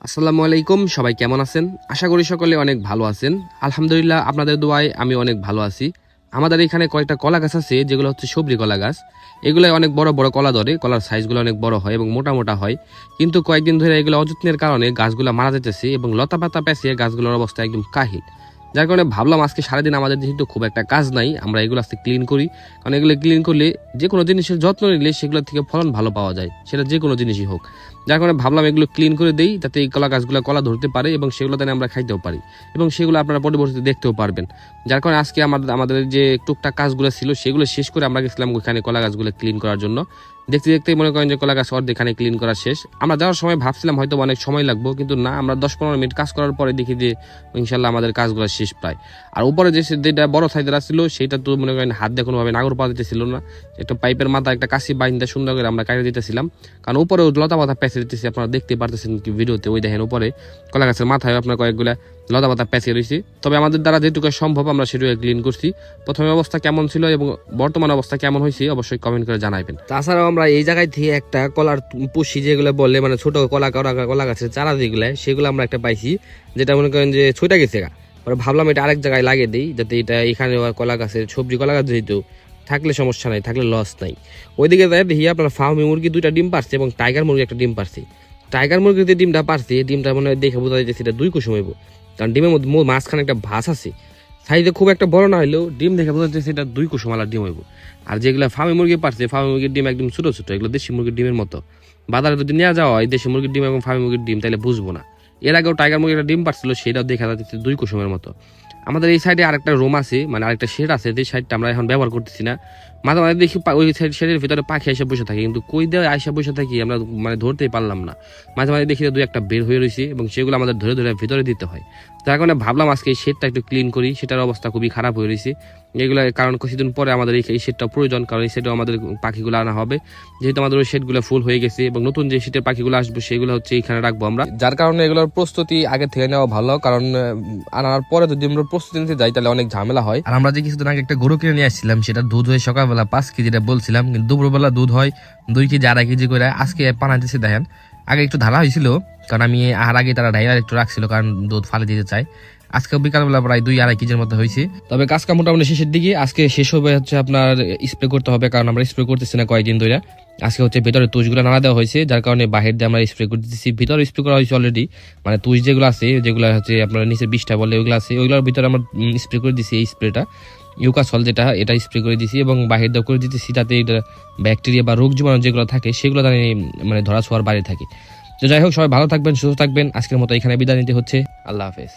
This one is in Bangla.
আসসালামু আলাইকুম, সবাই কেমন আছেন? আশা করি সকলে অনেক ভালো আছেন। আলহামদুলিল্লাহ, আপনাদের দোয়ায় আমি অনেক ভালো আছি। আমাদের এখানে কয়েকটা কলা গাছ আছে, যেগুলো হচ্ছে সবজি কলা গাছ। এগুলো অনেক বড় বড় কলা ধরে, কলার সাইজগুলো অনেক বড় হয় এবং মোটা মোটা হয়। কিন্তু কয়েকদিন ধরে এগুলো অযত্নের কারণে গাছগুলো মারা যেতেছে এবং লতা পাতা পেঁচিয়ে গাছগুলোর অবস্থা একদম কাহিল। যার কারণে ভাবলাম আজকে সারাদিন আমাদের যেহেতু খুব একটা কাজ নাই, আমরা এগুলো আজকে ক্লিন করি। কারণ এগুলো ক্লিন করলে যে কোনো জিনিসের যত্ন নিলে সেগুলো থেকে ফলন ভালো পাওয়া যায়, সেটা যে কোনো জিনিসই হোক। যার কারণে ভাবলাম এগুলো ক্লিন করে দেই, যাতে এই কলা গাছগুলো কলা ধরতে পারে এবং সেগুলো তাহলে আমরা খাইতেও পারি এবং সেগুলো আপনারা পরবর্তীতে দেখতেও পারবেন। যার কারণে আজকে আমাদের যে টুকটাক কাজগুলো ছিল সেগুলো শেষ করে আমরা গেছিলাম ওইখানে কলা গাছগুলো ক্লিন করার জন্য। দেখতে দেখতে মনে করেন যে কলা গাছ অর্ধেক এখানে ক্লিন করা শেষ। আমরা যাওয়ার সময় ভাবছিলাম হয়তো অনেক সময় লাগবে, কিন্তু না, আমরা 10-15 মিনিট কাজ করার পরে দেখি যে ইনশাল্লাহ আমাদের কাজগুলো শেষ প্রায়। আর উপরে যেটা বড় সাইজের ছিল সেটা তো মনে করেন হাত দিয়ে কোনোভাবে নাগর পাওয়া যেতেছিল না। একটা পাইপের মাথা একটা কাশি বাইন্দা সুন্দর করে আমরা কাটিয়ে দিতেছিলাম, কারণ উপরে লতা পাতা পেঁচে দিতেছি। আপনারা দেখতে পারতেছেন কি ভিডিওতে, ওই দেখেন উপরে কলা গাছের মাথায় আপনার কয়েকগুলা লতা পাতা পেঁচিয়ে রয়েছে। তবে আমাদের দ্বারা যেটুকু সম্ভব আমরা সেটুকু ক্লিন করছি। প্রথমে অবস্থা কেমন ছিল এবং বর্তমান অবস্থা কেমন হয়েছে অবশ্যই কমেন্ট করে জানাবেন। তাছাড়াও আমরা এই জায়গায় থেকে একটা কলার পুষি, যেগুলো বললে মানে ছোট কলা গাছের চারা যেগুলো, সেগুলো আমরা একটা পাইছি, যেটা মনে করেন যে ছুটে গেছে। ভাবলাম এটা আরেক জায়গায় লাগিয়ে দিই, যাতে এটা এখানে কলা গাছের সবজি কলা গাছ যেহেতু থাকলে সমস্যা নাই, থাকলে লস নাই। ওইদিকে যাই দেখি আপনার ফার্মি মুরগি 2টা ডিম পারছে এবং টাইগার মুরগি একটা ডিম পারছে। টাইগার মুরগির যে ডিমটা পারছে, ডিমটা মনে হয় দেখে বোঝা যাচ্ছে এটা 2 কুসুম হইব, কারণ ডিমের মধ্যে মাঝখানে একটা ভাঁজ আছে। সাইজে খুব একটা বড় না হলেও ডিম দেখে বোঝা যাচ্ছে এটা 2 কুসুমালার ডিম হইব। আর যেগুলো ফার্মি মুরগি পারছে, ফার্মি মুরগির ডিম একদম ছোট ছোট, এগুলো দেশি মুরগির ডিমের মতো। বাজারে যদি নেওয়া যাওয়া হয় দেশি মুরগির ডিম এবং ফার্মি মুরগির ডিম, তাহলে বুঝবো না। এর আগেও টাইগার মুরগি একটা ডিম পারছিল, সেটাও দেখা যাচ্ছে 2 কুসুমের মতো। আমাদের এই সাইডে আরেকটা রুম আছে, মানে আরেকটা শেড আছে, যে সাইডটা আমরা এখন ব্যবহার করতেছি না। মাঝে মাঝে দেখি ওই শেডের ভিতরে পাখি এসে বসে থাকে, কিন্তু কই দিয়ে আইসা বসে থাকি আমরা মানে ধরতেই পারলাম না। মাঝে মাঝে দেখি 2-1টা বের হয়ে রয়েছে এবং সেগুলো আমাদের ধরে ধরে ভিতরে দিতে হয়। যার কারণে ভাবলাম আজকে এই শেডটা একটু ক্লিন করি, সেটার অবস্থা খুবই খারাপ হয়ে রয়েছে এগুলো। কারণ কিছুদিন পরে আমাদের এই শেডটা প্রয়োজন, কারণ এই শেডেও আমাদের পাখিগুলো আনা হবে, যেহেতু আমাদের ওই শেডগুলো ফুল হয়ে গেছে এবং নতুন যে শেডের পাখিগুলো আসবে সেগুলো হচ্ছে এখানে রাখবো আমরা। যার কারণে এগুলোর প্রস্তুতি আগে থেকে নেওয়া ভালো, কারণ আনার পরে যদি আমরা প্রস্তুতি নিতে যাই তাহলে অনেক ঝামেলা হয়। আর আমরা যে কিছুদিন আগে একটা গরু কিনে নিয়ে আসছিলাম, সেটা দুধ হয় সকালবেলা 5 কেজি বলছিলাম, কিন্তু দুপুরবেলা দুধ হয় 2 কেজি 2.5 কেজি করে। আজকে পানাইতেছে দেখেন, আগে একটু ঢালা হয়েছিল, কারণ আমি আর আগে তারা ঢাইলা একটু রাখছিল, কারণ দুধ ফালে দিতে চাই। আজকে বিকালবেলা প্রায় 2-2.5 কেজির মতো হয়েছে। তবে কাজটা মোটামুটি শেষের দিকে। আজকে শেষ হবে হচ্ছে আপনার স্প্রে করতে হবে, কারণ আমরা স্প্রে করতেছি না কয়েকদিন ধরে। আজকে হচ্ছে ভেতরে তুষগুলো নাড়া দেওয়া হয়েছে, যার কারণে বাহির দিয়ে আমরা স্প্রে করে দিচ্ছি। ভিতরে স্প্রে করা হয়েছে অলরেডি, মানে তুষ যেগুলো আছে, যেগুলো হচ্ছে আপনার নিচে 20টা বলে ওইগুলো আছে, ওইগুলোর ভিতরে আমরা স্প্রে করে দিচ্ছি। এই স্প্রেটা ইউকাসল যেটা, এটা স্প্রে করে দিচ্ছি এবং বাহির দিয়ে করে দিতেছি, যাতে এটা ব্যাকটেরিয়া বা রোগ জীবাণু যেগুলো থাকে সেগুলো মানে ধরা ছোঁয়ার বাইরে থাকে। তো যাই হোক, সবাই ভালো থাকবেন, সুস্থ থাকবেন। আজকের মতো এখানে বিদায় নিতে হচ্ছে। আল্লাহ হাফেজ।